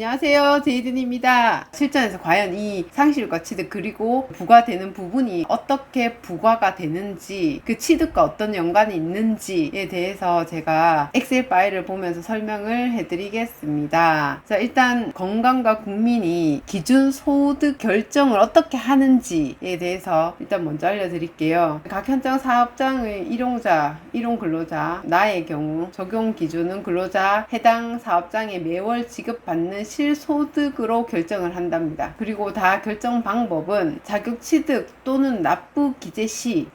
안녕하세요, 제이든입니다. 실전에서 과연 이 상실과 취득 그리고 부과되는 부분이 어떻게 부과가 되는지, 그 취득과 어떤 연관이 있는지에 대해서 제가 엑셀 파일을 보면서 설명을 해드리겠습니다. 자, 일단 건강과 국민이 기준 소득 결정을 어떻게 하는지에 대해서 일단 먼저 알려드릴게요. 각 현장 사업장의 일용자, 일용 근로자, 나의 경우 적용 기준은 근로자 해당 사업장에 매월 지급받는 실소득으로 결정을 한답니다. 그리고 다 결정 방법은 자격 취득 또는 납부 기재 시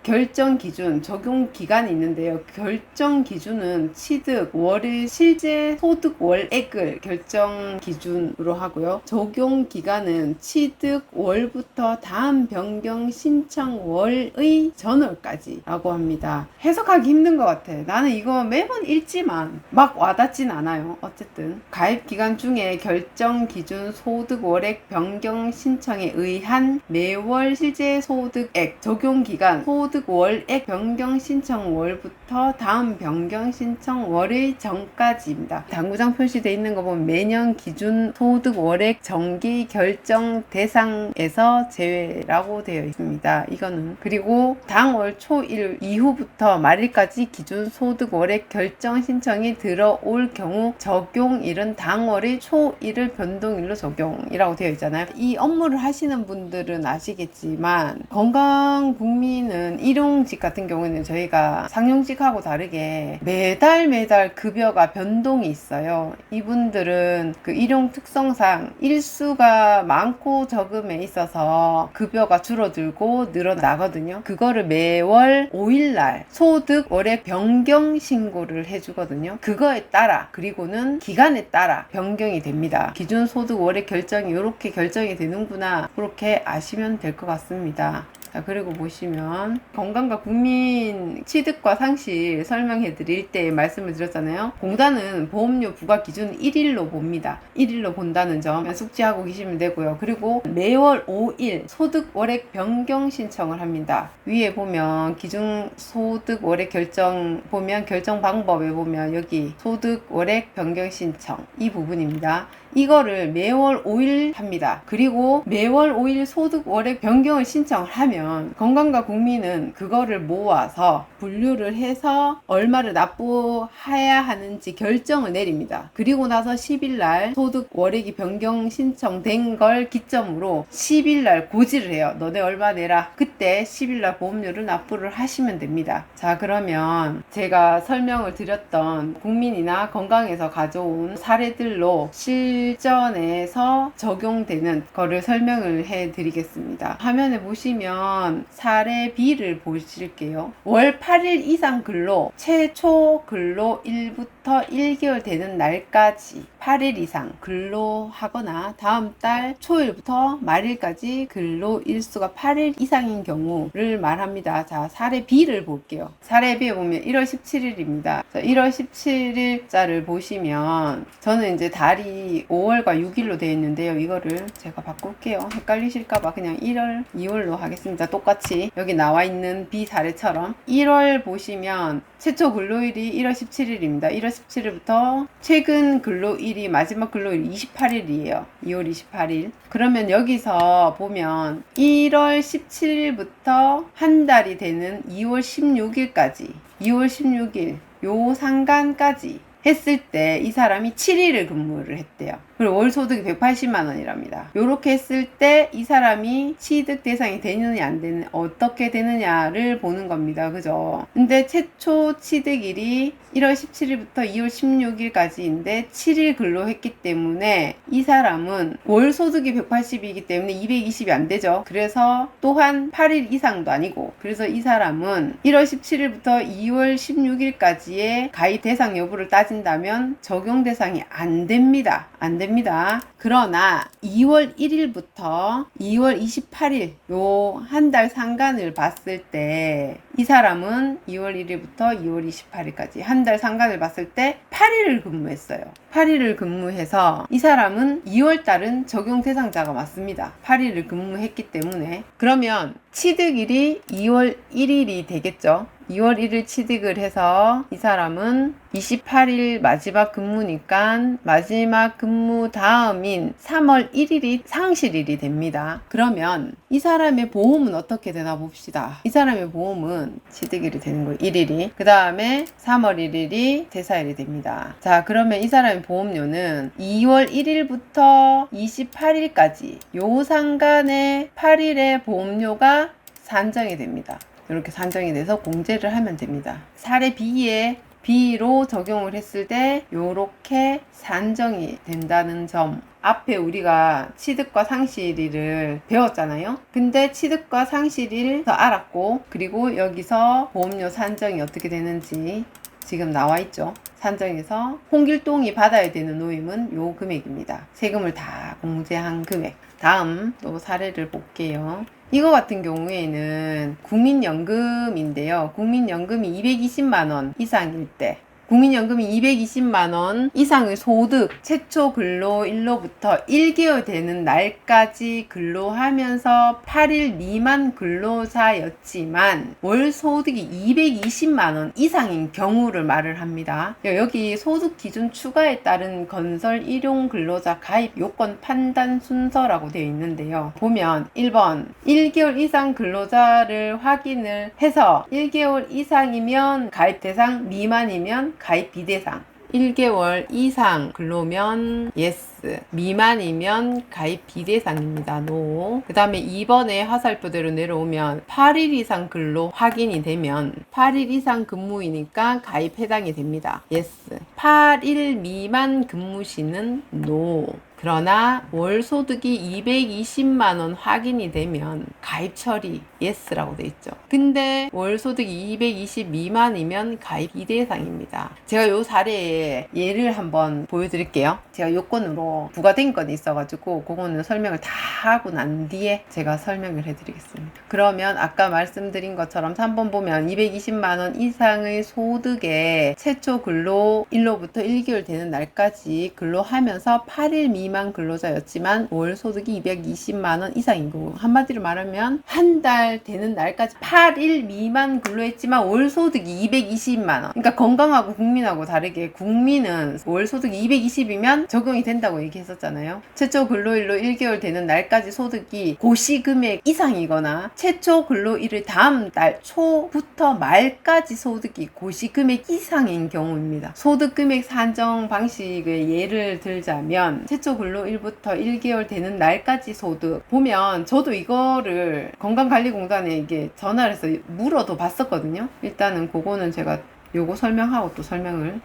결정 기준, 적용 기간이 있는데요. 결정 기준은 취득 월의 실제 소득 월액을 결정 기준으로 하고요. 적용 기간은 취득 월부터 다음 변경 신청 월의 전월까지 라고 합니다. 해석하기 힘든 것 같아. 나는 이거 매번 읽지만 막 와닿진 않아요. 어쨌든 가입 기간 중에 결정 기준 소득 월액 변경 신청에 의한 매월 실제 소득액, 적용 기간 소득 월액 변경 신청 월부터 다음 변경 신청 월의 전까지입니다. 당구장 표시되어 있는 거 보면 매년 기준 소득 월액 정기 결정 대상에서 제외라고 되어 있습니다. 이거는 그리고 당월 초일 이후부터 말일까지 기준 소득 월액 결정 신청이 들어올 경우 적용일은 당월의 초일을 변동일로 적용이라고 되어 있잖아요. 이 업무를 하시는 분들은 아시겠지만 건강국민은 일용직 같은 경우는 저희가 상용직하고 다르게 매달 급여가 변동이 있어요. 이분들은 그 일용 특성상 일수가 많고 적음에 있어서 급여가 줄어들고 늘어나거든요. 그거를 매월 5일날 소득 월액 변경 신고를 해주거든요. 그거에 따라 그리고는 기간에 따라 변경이 됩니다. 기준 소득 월액 결정이 이렇게 결정이 되는구나, 그렇게 아시면 될 것 같습니다. 자, 그리고 보시면 건강과 국민 취득과 상실 설명해 드릴 때 말씀을 드렸잖아요. 공단은 보험료 부과 기준 1일로 봅니다. 1일로 본다는 점 숙지하고 계시면 되고요. 그리고 매월 5일 소득 월액 변경 신청을 합니다. 위에 보면 기준 소득 월액 결정 보면 결정 방법에 보면 여기 소득 월액 변경 신청 이 부분입니다. 이거를 매월 5일 합니다. 그리고 매월 5일 소득 월액 변경을 신청을 하면 건강과 국민은 그거를 모아서 분류를 해서 얼마를 납부해야 하는지 결정을 내립니다. 그리고 나서 10일날 소득 월액이 변경 신청된 걸 기점으로 10일날 고지를 해요. 너네 얼마 내라. 그때 10일날 보험료를 납부를 하시면 됩니다. 자, 그러면 제가 설명을 드렸던 국민이나 건강에서 가져온 사례들로 실전에서 적용되는 거를 설명을 해 드리겠습니다. 화면에 보시면 사례 B를 보실게요. 월 8일 이상 근로, 최초 근로일부터 1개월 되는 날까지 8일 이상 근로하거나 다음 달 초일부터 말일까지 근로일수가 8일 이상인 경우를 말합니다. 자, 사례 B를 볼게요. 사례 B에 보면 1월 17일입니다. 1월 17일자를 보시면 저는 이제 달이 5월과 6일로 되어 있는데요. 이거를 제가 바꿀게요. 헷갈리실까봐 그냥 1월, 2월로 하겠습니다. 똑같이 여기 나와 있는 B 사례처럼 1월 보시면 최초 근로일이 1월 17일입니다. 1월 17일부터 최근 근로일이 마지막 근로일이 28일이에요. 2월 28일. 그러면 여기서 보면 1월 17일부터 한 달이 되는 2월 16일까지 2월 16일 요 상간까지 했을 때 이 사람이 7일을 근무를 했대요. 그리고 월 소득이 180만 원이랍니다. 요렇게 했을 때 이 사람이 취득 대상이 되느냐 안 되느냐 어떻게 되느냐를 보는 겁니다. 그죠? 근데 최초 취득일이 1월 17일부터 2월 16일까지인데 7일 근로했기 때문에 이 사람은 월 소득이 180이기 때문에 220이 안 되죠. 그래서 또한 8일 이상도 아니고, 그래서 이 사람은 1월 17일부터 2월 16일까지의 가입 대상 여부를 따진다면 적용 대상이 안 됩니다. 안 됩니다. 그러나 2월 1일부터 2월 28일 요 한 달 상간을 봤을 때 이 사람은 2월 1일부터 2월 28일까지 한 달 상간을 봤을 때 8일을 근무했어요. 8일을 근무해서 이 사람은 2월 달은 적용 대상자가 맞습니다. 8일을 근무했기 때문에. 그러면 취득일이 2월 1일이 되겠죠. 2월 1일 취득을 해서 이 사람은 28일 마지막 근무니까 마지막 근무 다음인 3월 1일이 상실일이 됩니다. 그러면 이 사람의 보험은 어떻게 되나 봅시다. 이 사람의 보험은 취득일이 되는 거예요. 1일이. 그 다음에 3월 1일이 대사일이 됩니다. 자, 그러면 이 사람의 보험료는 2월 1일부터 28일까지 요 상간의 8일의 보험료가 산정이 됩니다. 이렇게 산정이 돼서 공제를 하면 됩니다. 사례 B로 적용을 했을 때 이렇게 산정이 된다는 점. 앞에 우리가 취득과 상실일을 배웠잖아요. 근데 취득과 상실일 알았고, 그리고 여기서 보험료 산정이 어떻게 되는지 지금 나와 있죠. 산정에서 홍길동이 받아야 되는 노임은 요 금액입니다. 세금을 다 공제한 금액. 다음 또 사례를 볼게요. 이거 같은 경우에는 국민연금인데요. 국민연금이 220만원 이상일 때, 국민연금이 220만원 이상의 소득, 최초 근로일로부터 1개월 되는 날까지 근로하면서 8일 미만 근로자였지만 월 소득이 220만원 이상인 경우를 말을 합니다. 여기 소득 기준 추가에 따른 건설 일용 근로자 가입 요건 판단 순서라고 되어 있는데요. 보면 1번 1개월 이상 근로자를 확인을 해서 1개월 이상이면 가입 대상, 미만이면 가입 비대상. 1개월 이상 근로면 yes, 미만이면 가입 비대상입니다. no. 그 다음에 2번에 화살표대로 내려오면 8일 이상 근로 확인이 되면 8일 이상 근무이니까 가입 해당이 됩니다. yes. 8일 미만 근무시는 no. 그러나 월 소득이 220만원 확인이 되면 가입 처리 yes라고 돼 있죠. 근데 월 소득이 220 미만이면 가입 비대상입니다. 제가 요 사례에 예를 한번 보여드릴게요. 제가 요건으로 부과된 건이 있어가지고 그거는 설명을 다 하고 난 뒤에 제가 설명을 해드리겠습니다. 그러면 아까 말씀드린 것처럼 3번 보면 220만원 이상의 소득에 최초 근로일로부터 1개월 되는 날까지 근로하면서 8일 미만 근로자였지만 월 소득이 220만원 이상인 거고, 한마디로 말하면 한 달 되는 날까지 8일 미만 근로했지만 월 소득이 220만원. 그러니까 건강하고 국민하고 다르게 국민은 월 소득이 220이면 적용이 된다고 얘기했었잖아요. 최초 근로일로 1개월 되는 날까지 소득이 고시금액 이상이거나 최초 근로일을 다음 달 초부터 말까지 소득이 고시금액 이상인 경우입니다. 소득금액 산정 방식의 예를 들자면 최초 근로일부터 1개월 되는 날까지 소득 보면, 저도 이거를 건강관리공단에 이게 전화를 해서 물어도 봤었거든요. 일단은 그거는 제가 요거 설명하고 또 설명을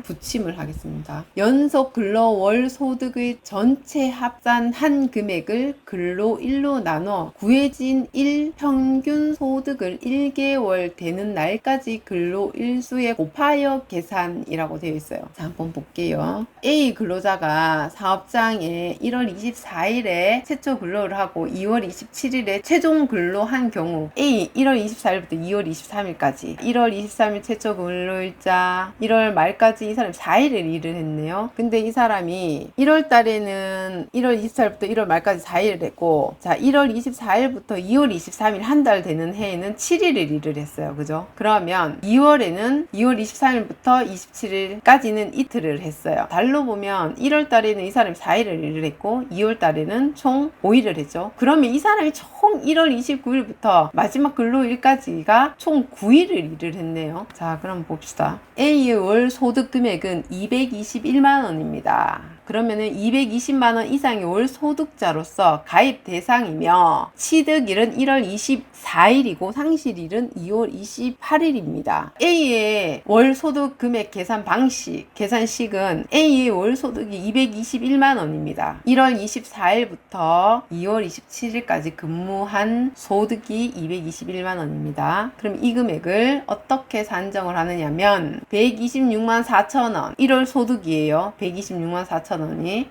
부침을 하겠습니다. 연속 근로 월 소득의 전체 합산한 금액을 근로일로 나눠 구해진 일 평균 소득을 1개월 되는 날까지 근로일수에 곱하여 계산이라고 되어 있어요. 자, 한번 볼게요. A 근로자가 사업장에 1월 24일에 최초 근로를 하고 2월 27일에 최종 근로한 경우, A 1월 24일부터 2월 23일까지 1월 23일 최초 근로일자 1월 말까지 이 사람이 4일을 일을 했네요. 근데 이 사람이 1월 달에는 1월 24일부터 1월 말까지 4일을 했고, 자 1월 24일부터 2월 23일 한 달 되는 해에는 7일을 일을 했어요. 그죠? 그러면 2월에는 2월 23일부터 27일까지는 이틀을 했어요. 달로 보면 1월 달에는 이 사람이 4일을 일을 했고 2월 달에는 총 5일을 했죠. 그러면 이 사람이 총 1월 29일부터 마지막 근로일까지가 총 9일을 일을 했네요. 자, 그럼 봅시다. A의 월 소득 금액은 221만원입니다. 그러면은 220만원 이상의 월 소득자로서 가입 대상이며 취득일은 1월 24일이고 상실일은 2월 28일입니다. A의 월 소득 금액 계산 방식, 계산식은 A의 월 소득이 221만원입니다. 1월 24일부터 2월 27일까지 근무한 소득이 221만원입니다. 그럼 이 금액을 어떻게 산정을 하느냐면 126만 4천원 1월 소득이에요. 126만 4천원이.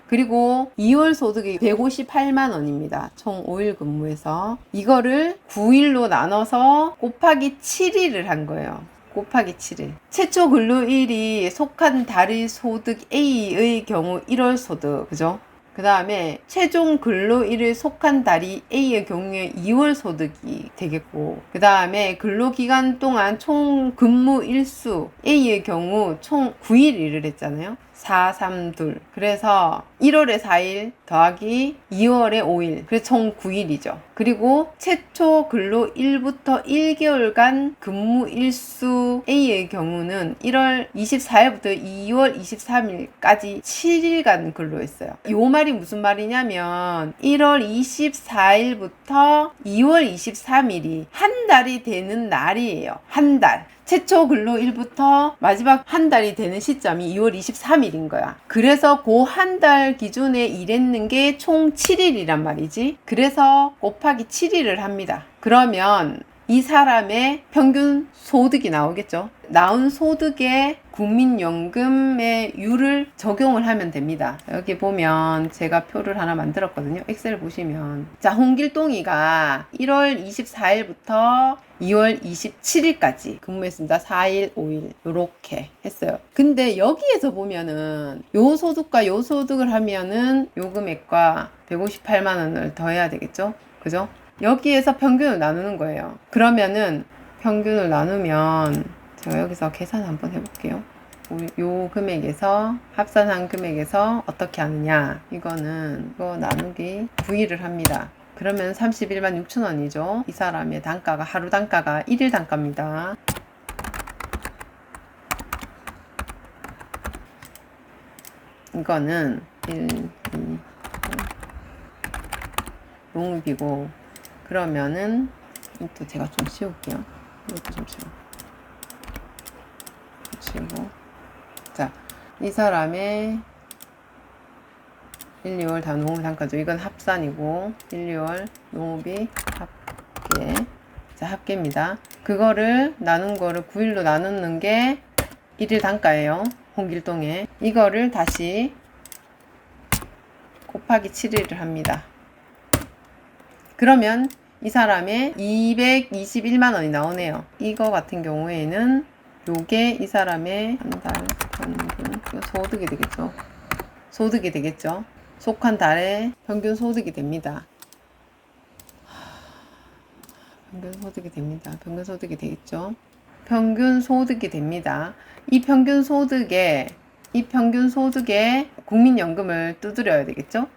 그리고 2월 소득이 158만원입니다. 총 5일 근무해서 이거를 9일로 나눠서 곱하기 7일을 한 거예요. 곱하기 7일. 최초 근로일이 속한 달의 소득 A의 경우 1월 소득, 그죠? 그 다음에 최종 근로일을 속한 달이 A의 경우에 2월 소득이 되겠고, 그 다음에 근로기간 동안 총 근무 일수 A의 경우 총 9일 일을 했잖아요. 4, 3, 2. 그래서 1월에 4일 더하기 2월에 5일. 그래서 총 9일이죠. 그리고 최초 근로일부터 1개월간 근무 일수 A의 경우는 1월 24일부터 2월 23일까지 7일간 근로했어요. 이 말이 무슨 말이냐면 1월 24일부터 2월 23일이 한 달이 되는 날이에요. 한 달. 최초 근로일부터 마지막 한 달이 되는 시점이 2월 23일인 거야. 그래서 그 한 달 기준에 일했는 게 총 7일이란 말이지. 그래서 곱하기 7일을 합니다. 그러면 이 사람의 평균 소득이 나오겠죠. 나온 소득에 국민연금의 율을 적용을 하면 됩니다. 여기 보면 제가 표를 하나 만들었거든요. 엑셀 보시면. 자, 홍길동이가 1월 24일부터 2월 27일까지 근무했습니다. 4일, 5일 요렇게 했어요. 근데 여기에서 보면은 요 소득과 요 소득을 하면은 요 금액과 158만 원을 더해야 되겠죠. 그죠? 여기에서 평균을 나누는 거예요. 그러면은 평균을 나누면 제가 여기서 계산 한번 해볼게요. 요 금액에서 합산한 금액에서 어떻게 하느냐, 이거는 이거 나누기 9일을 합니다. 그러면 31만 6천 원이죠. 이 사람의 단가가, 하루 단가가 1일 단가입니다. 이거는 1, 2, 농업이고, 그러면은 이것도 제가 좀 씌울게요. 이것도 좀 씌우고. 자, 이 사람의 1, 2월 다 농업 단가죠. 이건 합산이고 1, 2월 농업이 합계. 자, 합계입니다. 그거를 나눈 거를 9일로 나누는 게 1일 단가예요. 홍길동에. 이거를 다시 곱하기 7일을 합니다. 그러면 이 사람의 221만 원이 나오네요. 이거 같은 경우에는 요게 이 사람의 한 달 평균 소득이 되겠죠. 소득이 되겠죠. 속한 달의 평균 소득이 됩니다. 평균 소득이 됩니다. 평균 소득이 되겠죠. 평균 소득이 됩니다. 이 평균 소득에 국민연금을 두드려야 되겠죠.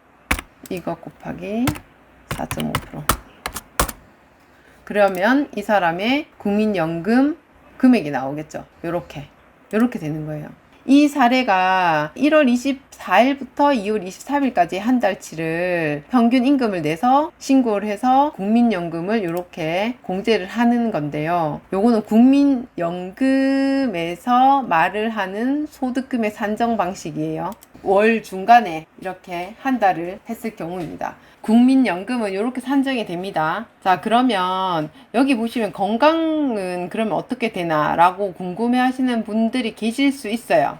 이거 곱하기 4.5%. 그러면 이 사람의 국민연금 금액이 나오겠죠. 요렇게 되는 거예요. 이 사례가 1월 24일부터 2월 23일까지 한 달치를 평균 임금을 내서 신고를 해서 국민연금을 이렇게 공제를 하는 건데요. 요거는 국민연금에서 말을 하는 소득금의 산정 방식이에요. 월 중간에 이렇게 한 달을 했을 경우입니다. 국민연금은 이렇게 산정이 됩니다. 자, 그러면 여기 보시면 건강은 그러면 어떻게 되나 라고 궁금해 하시는 분들이 계실 수 있어요.